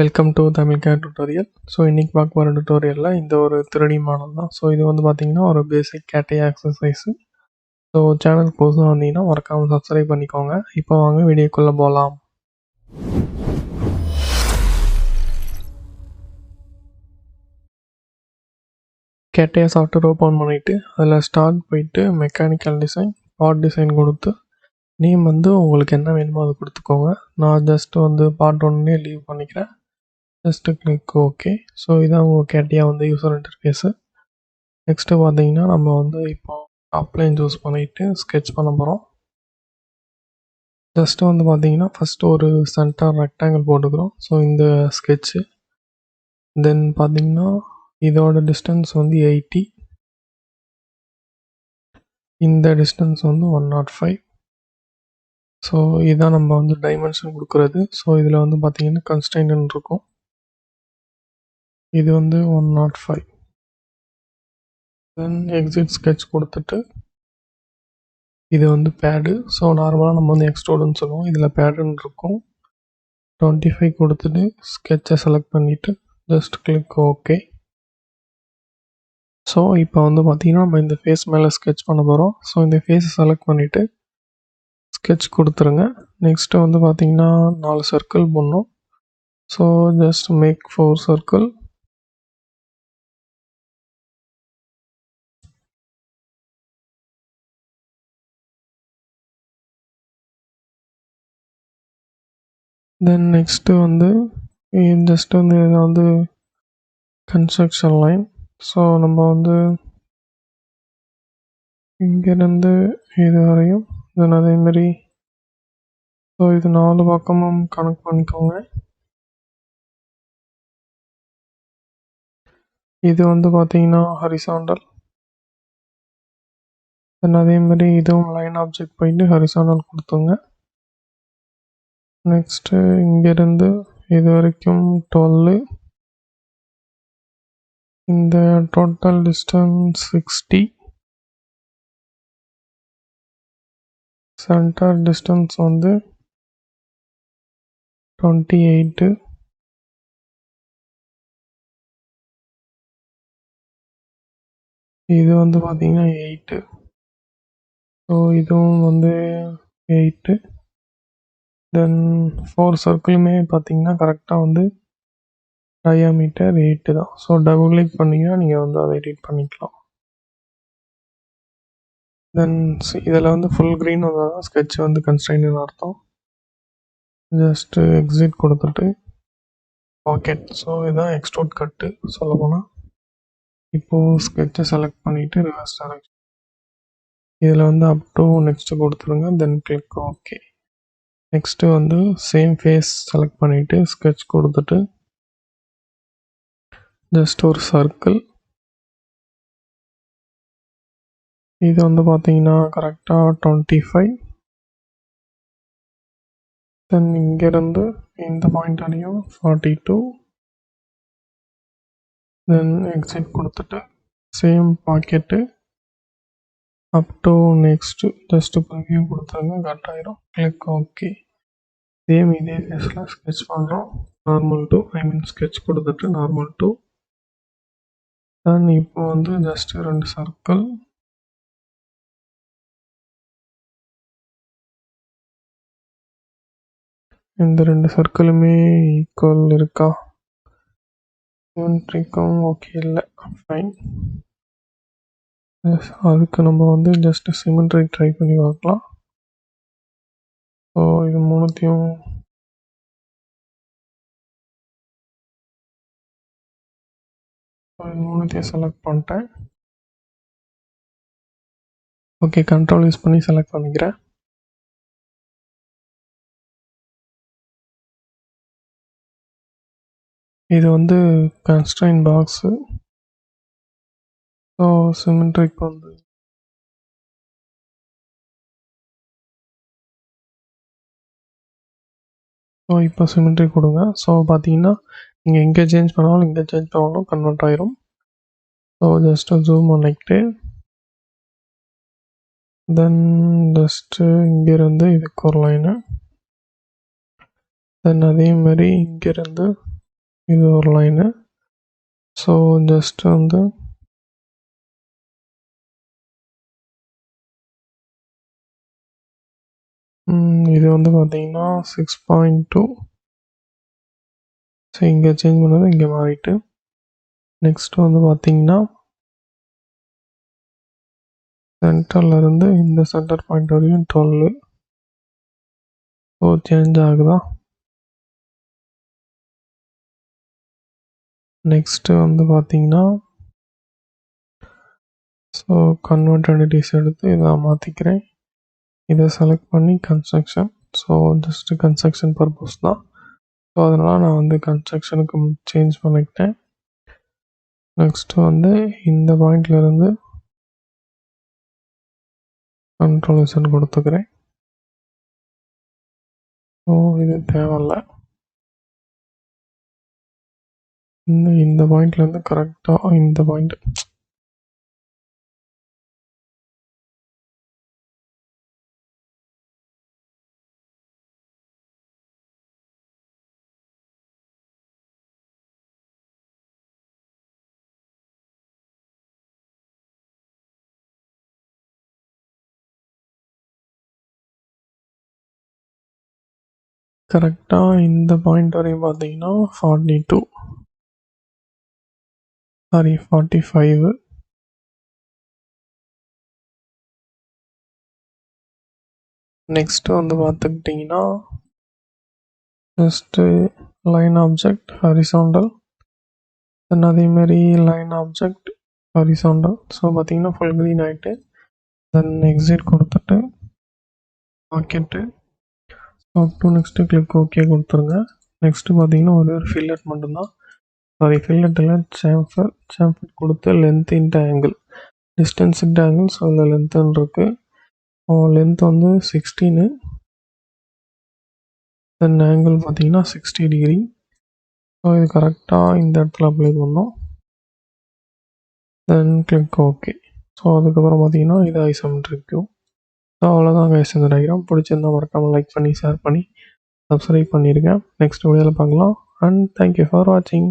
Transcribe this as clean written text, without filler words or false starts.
Welcome to Tamil CAD tutorial. So இன்றைக்கி பார்க்க போகிற டுட்டோரியலில் இந்த ஒரு 3D மாடல் தான். ஸோ இது வந்து பார்த்திங்கன்னா ஒரு பேசிக் கேட்டியா எக்ஸசைஸு. ஸோ சேனலுக்கு புதுசாக வந்தீங்கன்னா மறக்காமல் சப்ஸ்கிரைப் பண்ணிக்கோங்க. இப்போ வாங்க வீடியோக்குள்ளே போகலாம். கேட்டியா சாஃப்ட்வேர் ஓப்பன் பண்ணிவிட்டு அதில் ஸ்டார்ட் போயிட்டு மெக்கானிக்கல் டிசைன், பார்ட் டிசைன் கொடுத்து நேம் வந்து உங்களுக்கு என்ன வேணுமோ அதை கொடுத்துக்கோங்க. நான் ஜஸ்ட் வந்து பார்ட் 1 லீவ் பண்ணிக்கிறேன். Just click okay. ஸோ இதான் உங்கள் கேட்டியா வந்து யூசர் இன்டர்ஃபேஸு. நெக்ஸ்ட்டு பார்த்தீங்கன்னா நம்ம வந்து இப்போ அப்ளைன் சூஸ் பண்ணிவிட்டு ஸ்கெட்ச் பண்ண போகிறோம். ஜஸ்ட்டு வந்து பார்த்தீங்கன்னா ஃபஸ்ட்டு ஒரு சென்டர் ரெக்டாங்கிள் போட்டுக்கிறோம். ஸோ இந்த ஸ்கெட்சு தென் பார்த்தீங்கன்னா இதோட டிஸ்டன்ஸ் வந்து 80, இந்த டிஸ்டன்ஸ் வந்து 105. ஸோ இதான் நம்ம வந்து டைமென்ஷன் கொடுக்குறது. ஸோ இதில் வந்து பார்த்தீங்கன்னா கன்ஸ்ட்ரெயின்ட்னு இருக்கும். இது வந்து 105. தென் எக்ஸிட் ஸ்கெட்ச் கொடுத்துட்டு இது வந்து பேடு. ஸோ நார்மலாக நம்ம வந்து எக்ஸ்ட்ரோடுன்னு சொல்லுவோம், இதில் பேடுன்னு இருக்கும். 25 கொடுத்துட்டு ஸ்கெட்சை செலக்ட் பண்ணிவிட்டு ஜஸ்ட் கிளிக் ஓகே. ஸோ இப்போ வந்து பார்த்திங்கன்னா நம்ம இந்த ஃபேஸ் மேலே ஸ்கெட்ச் பண்ண போகிறோம். ஸோ இந்த ஃபேஸை செலக்ட் பண்ணிவிட்டு ஸ்கெட்ச் கொடுத்துருங்க. நெக்ஸ்ட்டு வந்து பார்த்திங்கன்னா 4 சர்க்கிள் போடணும். So just make 4 circle. Then next வந்து ஜஸ்ட் வந்து இதை வந்து கன்ஸ்ட்ரக்ஷன் லைன். ஸோ நம்ம வந்து இங்கேருந்து இது வரையும் தென் அதேமாரி ஸோ இது 4 பக்கமும் கனெக்ட் பண்ணிக்கோங்க. இது வந்து பார்த்தீங்கன்னா ஹரிசாண்டல். தென் அதேமாரி இதுவும் லைன் ஆப்ஜெக்ட் போயிட்டு ஹரிசாண்டல் கொடுத்துங்க. நெக்ஸ்ட்டு இங்கேருந்து இது வரைக்கும் 12, இந்த டோட்டல் டிஸ்டன்ஸ் 60, சென்டர் டிஸ்டன்ஸ் வந்து 28, இது வந்து பார்த்தீங்கன்னா 8. ஸோ இதுவும் வந்து 8. தென் 4 சர்க்கிளுமே பார்த்தீங்கன்னா கரெக்டாக வந்து டயாமீட்டர் 8 தான். ஸோ டபுள் கிளிக் பண்ணிங்கன்னா நீங்கள் வந்து அதை எடிட் பண்ணிக்கலாம். தென் இதில் வந்து ஃபுல் க்ரீன் வந்தால் தான் ஸ்கெட்ச் வந்து கன்ஸ்ட்ரெயின்னு அர்த்தம். ஜஸ்ட்டு எக்ஸிட் கொடுத்துட்டு பாக்கெட். ஸோ இதுதான் எக்ஸ்ட்ரூட் கட்டு சொல்ல போனால். இப்போது ஸ்கெட்சை செலக்ட் பண்ணிவிட்டு ரிவர்ஸ் டைரக்ஷன் இதில் வந்து அப் டு நெக்ஸ்ட்டு கொடுத்துருங்க. தென் கிளிக் ஓகே. நெக்ஸ்ட்டு வந்து சேம் ஃபேஸ் செலக்ட் பண்ணிவிட்டு ஸ்கெட்ச் கொடுத்துட்டு ஜஸ்ட் ஒரு சர்க்கிள். இது வந்து பார்த்தீங்கன்னா கரெக்டாக 25. தென் இங்கேருந்து இந்த பாயிண்ட் வரையும் 42. தென் எக்ஸிட் கொடுத்துட்டு same packet up to next just preview கொடுத்துருங்க, கட் ஆகிரும். Click okay. சேம் இதே ஃபேஸில் ஸ்கெட்ச் பண்ணுறோம். நார்மல் டூ ஸ்கெட்ச் கொடுத்துட்டு நார்மல் டூ. தென் இப்போ வந்து ஜஸ்ட்டு 2 சர்க்கிள். இந்த 2 சர்க்கிளுமே ஈக்குவல் இருக்கா? சிமெட்ரிக்கும் ஓகே இல்லை, ஃபைன். அதுக்கு நம்ம வந்து ஜஸ்ட்டு சிமெட்ரி ட்ரை பண்ணி பார்க்கலாம். ஸோ இது மூணுத்தையும் செலக்ட் பண்ணிட்டேன். ஓகே, கண்ட்ரோல் யூஸ் பண்ணி செலக்ட் பண்ணிக்கிறேன். இது வந்து கன்ஸ்ட்ரெயின் பாக்ஸு. ஸோ சிமெட்ரிக் வந்து ஸோ இப்போ சிமெட்ரி கொடுங்க. ஸோ பார்த்தீங்கன்னா நீங்கள் எங்கே சேஞ்ச் பண்ணாலும் இங்கே சேஞ்ச் பண்ணாலும் கன்வெர்ட் ஆகிரும். ஸோ ஜஸ்ட்டு ஜூம் பண்ணிக்கிட்டு தென் ஜஸ்ட்டு இங்கேருந்து இதுக்கு ஒரு லைனு. தென் அதே மாதிரி இங்கேருந்து இது ஒரு லைனு. ஸோ ஜஸ்ட் வந்து இது வந்து பார்த்தீங்கன்னா 6.2. ஸோ இங்கே சேஞ்ச் பண்ணது இங்கே மாறிட்டு. நெக்ஸ்ட் வந்து பார்த்தீங்கன்னா சென்டர்லேருந்து இந்த சென்டர் பாயிண்ட் வரையும் 12. ஸோ சேஞ்ச் ஆகுதா. நெக்ஸ்ட்டு வந்து பார்த்தீங்கன்னா ஸோ கன்வெர்ட் என்டிட்டிஸ் எடுத்து இதை மாற்றிக்கிறேன். இதை செலக்ட் பண்ணி construction. So just construction purpose தான். ஸோ அதனால் நான் வந்து கன்ஸ்ட்ரக்ஷனுக்கு சேஞ்ச் பண்ணிக்கிட்டேன். நெக்ஸ்ட்டு வந்து இந்த பாயிண்ட்லேருந்து கண்ட்ரோலேஷன் கொடுத்துக்கிறேன். ஸோ இது தேவையில்லை. இந்த பாயிண்ட்லேருந்து கரெக்டாக இந்த பாயிண்ட் கரெக்டாக இந்த பாயிண்ட் வரையும் பார்த்தீங்கன்னா 45. நெக்ஸ்ட்டு வந்து பார்த்துக்கிட்டிங்கன்னா ஜஸ்ட்டு லைன் ஆப்ஜெக்ட் ஹரிசாண்டல், தென் அதேமாரி லைன் ஆப்ஜெக்ட் ஹரிசாண்டல். ஸோ பார்த்தீங்கன்னா ஃபுல் க்ரீன் ஆகிட்டு தென் எக்ஸிட் கொடுத்துட்டு packet up to next click okay கொடுத்துருங்க. நெக்ஸ்ட்டு பார்த்தீங்கன்னா ஒரு ஃபில்லட் மட்டும்தான். ஃபில்லட்டில் சாம்ஃபர் கொடுத்து length into angle, distance into angle. So அதில் லென்த்துன்னு இருக்குது. லென்த் வந்து 16. தென் ஆங்கிள் பார்த்தீங்கன்னா 60 டிகிரி. ஸோ இது கரெக்டாக இந்த இடத்துல அப்ளை பண்ணோம். தென் கிளிக் ஓகே. ஸோ அதுக்கப்புறம் பார்த்தீங்கன்னா இது ஐசோமெட்ரிக் வியூ. ஸோ அவ்வளோதான் கைஸ் இந்த டயக்ராம். பிடிச்சிருந்தா மறக்காமல் லைக் பண்ணி ஷேர் பண்ணி சப்ஸ்கிரைப் பண்ணிடுங்க. நெக்ஸ்ட் வீடியோவில் பார்க்கலாம். அண்ட் தேங்க்யூ ஃபார் வாட்சிங்.